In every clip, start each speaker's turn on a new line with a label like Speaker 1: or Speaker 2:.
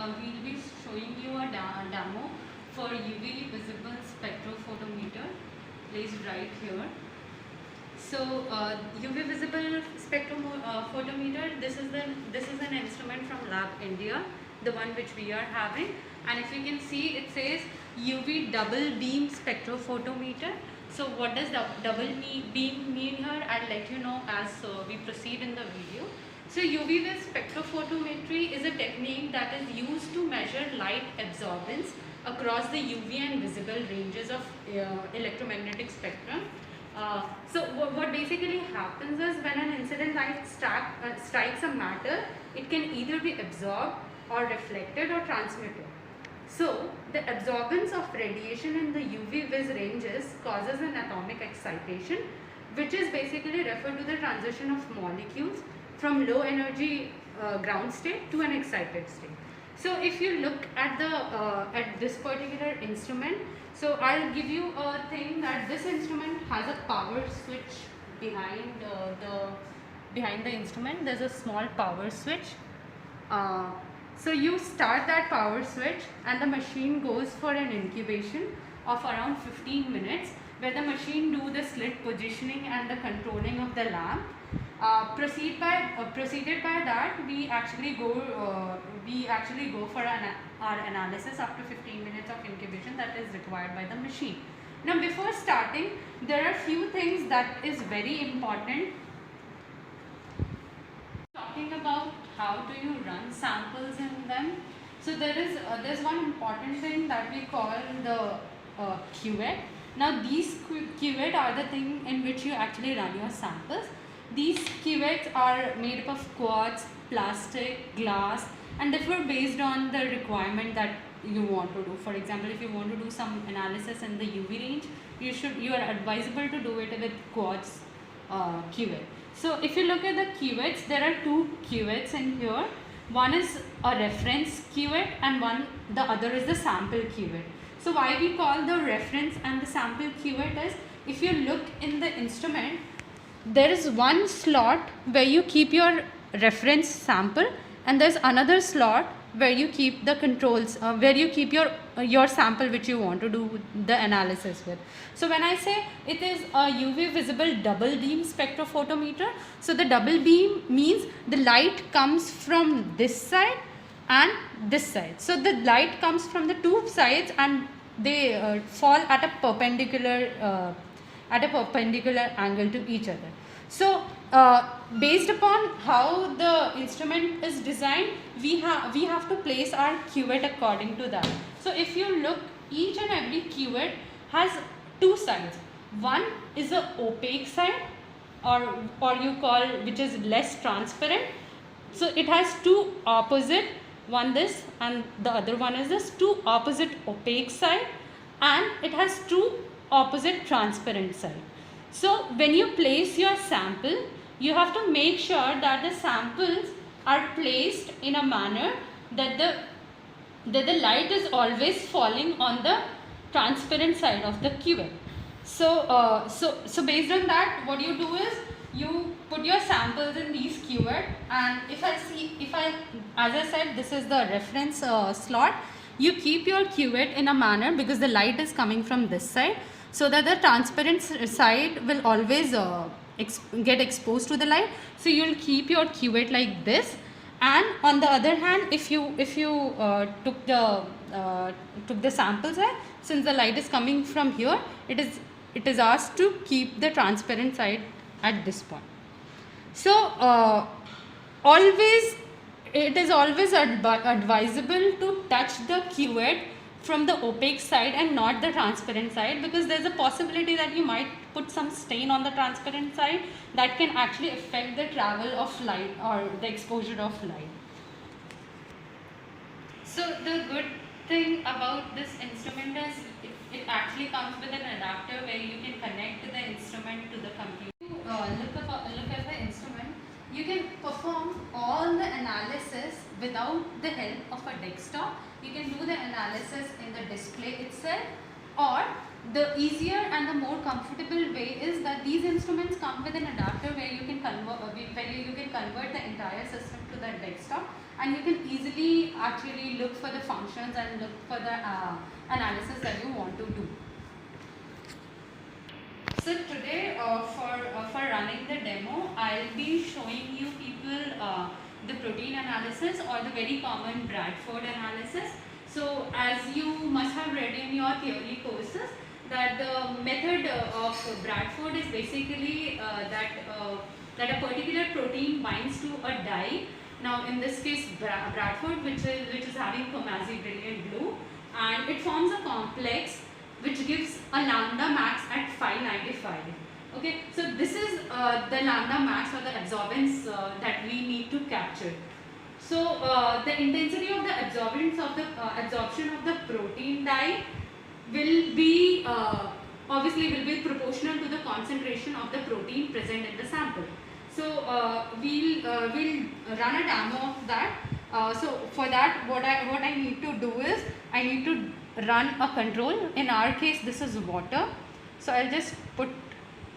Speaker 1: we'll be showing you a demo for UV visible spectrophotometer placed right here. So UV visible spectrophotometer, this is an instrument from Lab India, the one which we are having, and if you can see, it says UV double beam spectrophotometer. So what does double beam mean here? I'll let you know as we proceed in the video. So UV vis spectrophotometry is a technique that is used to measure light absorbance across the UV and visible ranges of electromagnetic spectrum. So what basically happens is when an incident light strikes a matter, it can either be absorbed or reflected or transmitted. So the absorbance of radiation in the UV vis ranges causes an atomic excitation, which is basically referred to the transition of molecules from low energy ground state to an excited state. So if you look at this particular instrument, so I'll give you a thing that this instrument has a power switch behind the instrument. There's a small power switch. So you start that power switch and the machine goes for an incubation of around 15 minutes, where the machine do the slit positioning and the controlling of the lamp. Preceded by that, we actually go for our analysis after 15 minutes of incubation that is required by the machine. Now before starting, there are few things that is very important. Talking about how do you run samples in them. So there's one important thing that we call the cuvette. Now these cuvette are the thing in which you actually run your samples. These cuvettes are made up of quartz, plastic, glass, and differ based on the requirement that you want to do. For example, if you want to do some analysis in the UV range, you are advisable to do it with quartz cuvette. So if you look at the cuvettes, there are two cuvettes in here. One is a reference cuvette and the other is the sample cuvette. So why we call the reference and the sample cuvette is, if you look in the instrument, there is one slot where you keep your reference sample, and there's another slot where you keep the controls, where you keep your sample which you want to do the analysis with. So when I say it is a UV visible double beam spectrophotometer, so the double beam means the light comes from this side and this side. So the light comes from the two sides and they fall at a perpendicular angle to each other. So based upon how the instrument is designed, we have to place our cuvette according to that. So if you look, each and every cuvette has two sides. One is the opaque side, or you call, which is less transparent. So it has two opposite, one this and the other one is this, two opposite opaque side, and it has two opposite transparent side. So when you place your sample, you have to make sure that the samples are placed in a manner that the light is always falling on the transparent side of the cuvette. So so based on that, what you do is you put your samples in these cuvette, and if I as I said, this is the reference slot. You keep your cuvette in a manner, because the light is coming from this side, so that the transparent side will always get exposed to the light. So you will keep your cuvette like this, and on the other hand, if you took the sample side, since the light is coming from here, it is asked to keep the transparent side at this point. So it is always advisable to touch the cuvette from the opaque side and not the transparent side, because there's a possibility that you might put some stain on the transparent side that can actually affect the travel of light or the exposure of light. So the good thing about this instrument is it actually comes with an adapter where you can connect the instrument to the computer. Look at the instrument. You can perform all the analysis without the help of a desktop. You can do the analysis in the display itself, or the easier and the more comfortable way is that these instruments come with an adapter where you can convert the entire system to the desktop, and you can easily actually look for the functions and look for the analysis that you want to do. So today for running the demo, I'll be showing you people the protein analysis or the very common Bradford analysis. So as you must have read in your theory courses, that the method of Bradford is basically that a particular protein binds to a dye. Now in this case Bradford, which is having Comazi brilliant blue, and it forms a complex which gives a lambda max at 595. Okay, so this is the lambda max or the absorbance that we need to capture. So the intensity of the absorption of the protein dye will be obviously will be proportional to the concentration of the protein present in the sample. So we'll run a demo of that. So for that, what I need to do is I need to run a control. In our case, this is water. So I'll just put,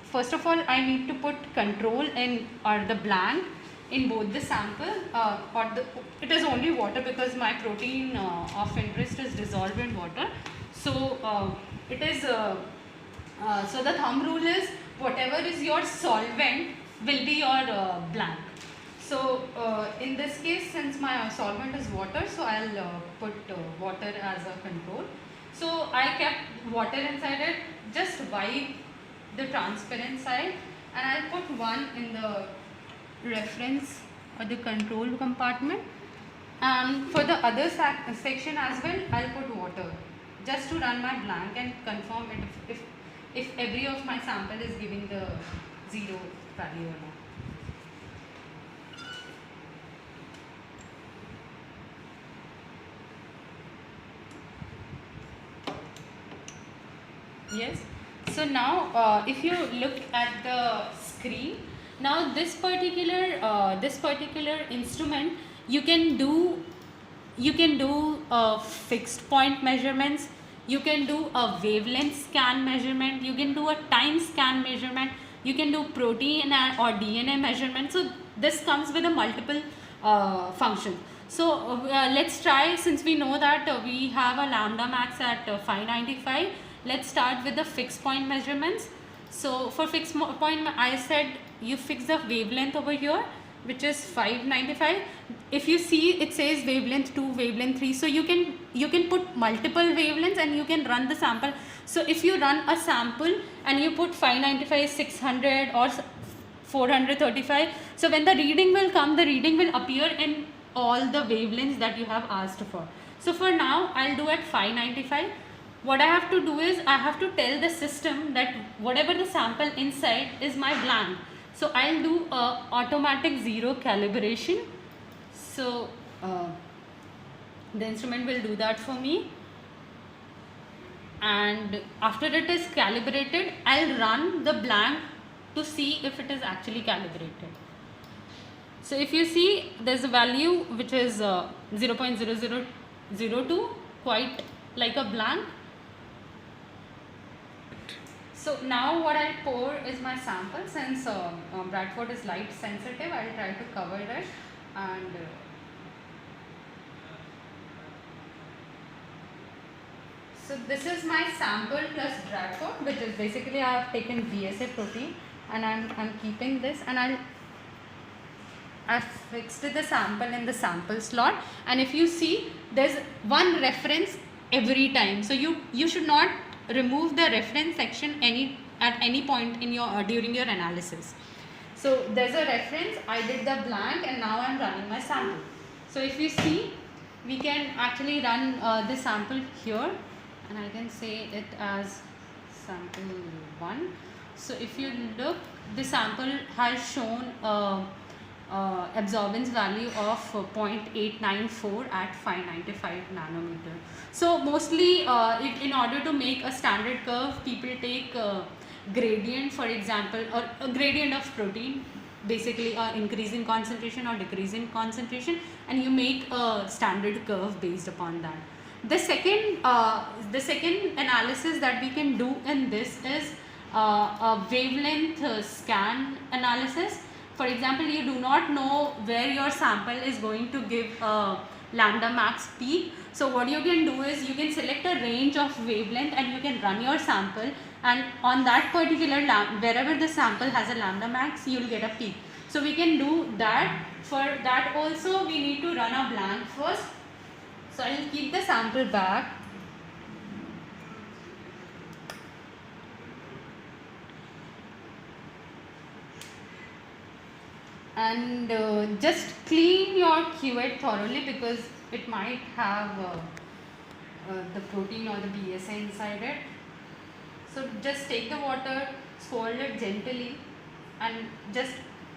Speaker 1: first of all, I need to put control in or the blank in both the sample it is only water because my protein of interest is dissolved in water. So it is so the thumb rule is whatever is your solvent will be your blank. So in this case, since my solvent is water, so I'll put water as a control. So I kept water inside it, just wipe the transparent side, and I'll put one in the reference or the control compartment, and for the other section as well I'll put water just to run my blank and confirm it if every of my sample is giving the zero value or not. Yes, so now if you look at the screen, now this particular instrument, you can do fixed point measurements, you can do a wavelength scan measurement, you can do a time scan measurement, you can do protein or DNA measurement. So this comes with a multiple function. So let's try, since we know that we have a lambda max at 595, let's start with the fixed point measurements. So for fixed point, I said you fix the wavelength over here, which is 595. If you see, it says wavelength 2, wavelength 3. So you can put multiple wavelengths and you can run the sample. So if you run a sample and you put 595, 600 or 435, so when the reading will come, the reading will appear in all the wavelengths that you have asked for. So for now, I'll do at 595. What I have to do is I have to tell the system that whatever the sample inside is my blank. So I'll do a automatic zero calibration. So the instrument will do that for me, and after it is calibrated, I'll run the blank to see if it is actually calibrated. So if you see, there's a value which is 0.0002, quite like a blank. So now what I'll pour is my sample. Since Bradford is light sensitive, I'll try to cover it, and so this is my sample plus Bradford, which is basically I have taken VSA protein, and I'm keeping this, and I've fixed the sample in the sample slot. And if you see, there's one reference every time, so you should not remove the reference section at any point in your during your analysis. So there's a reference, I did the blank, and now I'm running my sample. So if you see, we can actually run the sample here, and I can say it as sample 1. So if you look, the sample has shown absorbance value of 0.894 at 595 nanometer. So mostly in order to make a standard curve, people take gradient, for example, or a gradient of protein, basically increase in concentration or decrease in concentration, and you make a standard curve based upon that. The second analysis that we can do in this is a wavelength scan analysis. For example, you do not know where your sample is going to give a lambda max peak. So what you can do is you can select a range of wavelength and you can run your sample, and on that particular wherever the sample has a lambda max, you will get a peak. So we can do that. For that also we need to run a blank first. So I will keep the sample back. And just clean your cuvette thoroughly, because it might have the protein or the BSA inside it. So just take the water, scald it gently and just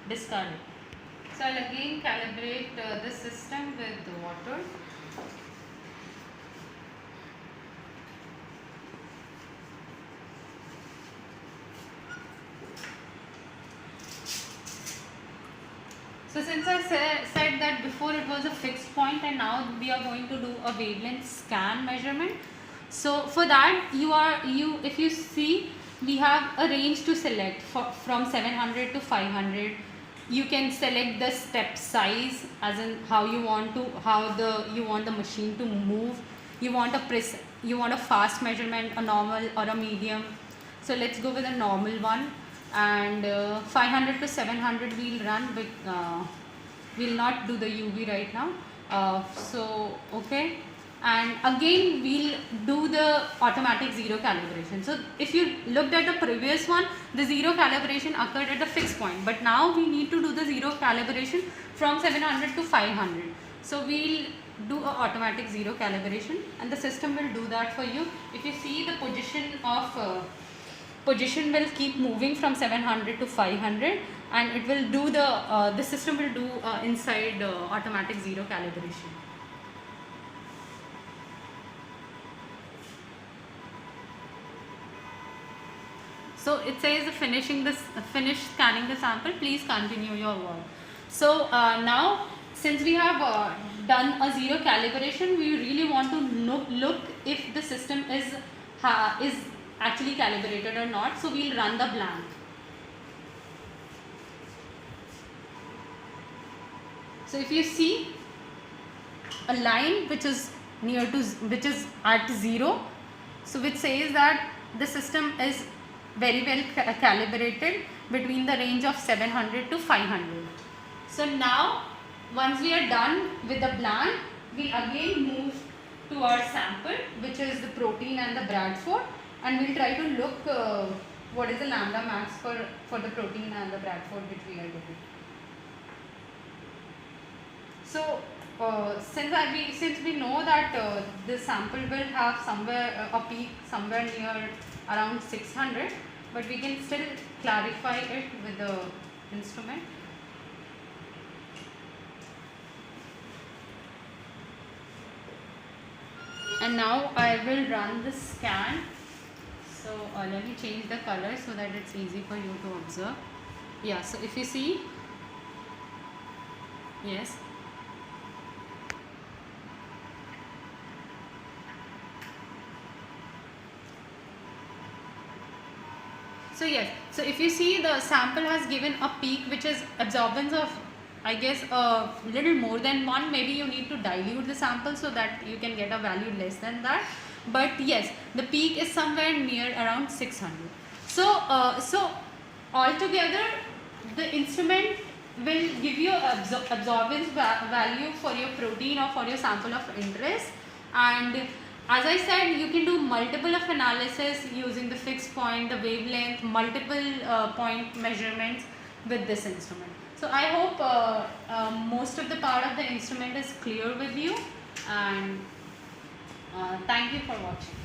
Speaker 1: discard it. So I'll again calibrate the system with the water. So since I said that before it was a fixed point, and now we are going to do a wavelength scan measurement. So for that if you see, we have a range to select from 700 to 500. You can select the step size, as in how you want the machine to move. You want a fast measurement, a normal or a medium. So let's go with a normal one. And 500 to 700 we'll run, but we'll not do the UV right now. So okay, and again we'll do the automatic zero calibration. So if you looked at the previous one, the zero calibration occurred at a fixed point, but now we need to do the zero calibration from 700 to 500. So we'll do a automatic zero calibration, and the system will do that for you. If you see, the position will keep moving from 700 to 500, and it will do the system will do inside automatic zero calibration. So it says finish scanning the sample, please continue your work. So now, since we have done a zero calibration, we really want to look if the system is actually calibrated or not. So we'll run the blank. So if you see a line which is at 0, so which says that the system is very well calibrated between the range of 700 to 500. So now, once we are done with the blank, we again move to our sample, which is the protein and the Bradford, and we'll try to look what is the lambda max for the protein and the Bradford which we are getting. So since we know that this sample will have somewhere a peak somewhere near around 600, but we can still clarify it with the instrument. And now I will run the scan. So let me change the color so that it's easy for you to observe. Yeah, so if you see, yes. So yes, so if you see, the sample has given a peak which is absorbance of, I guess, a little more than 1. Maybe you need to dilute the sample so that you can get a value less than that. But yes, the peak is somewhere near around 600. So altogether, the instrument will give you absorbance value for your protein or for your sample of interest. And as I said, you can do multiple of analysis using the fixed point, the wavelength, multiple point measurements with this instrument. So I hope most of the part of the instrument is clear with you, and thank you for watching.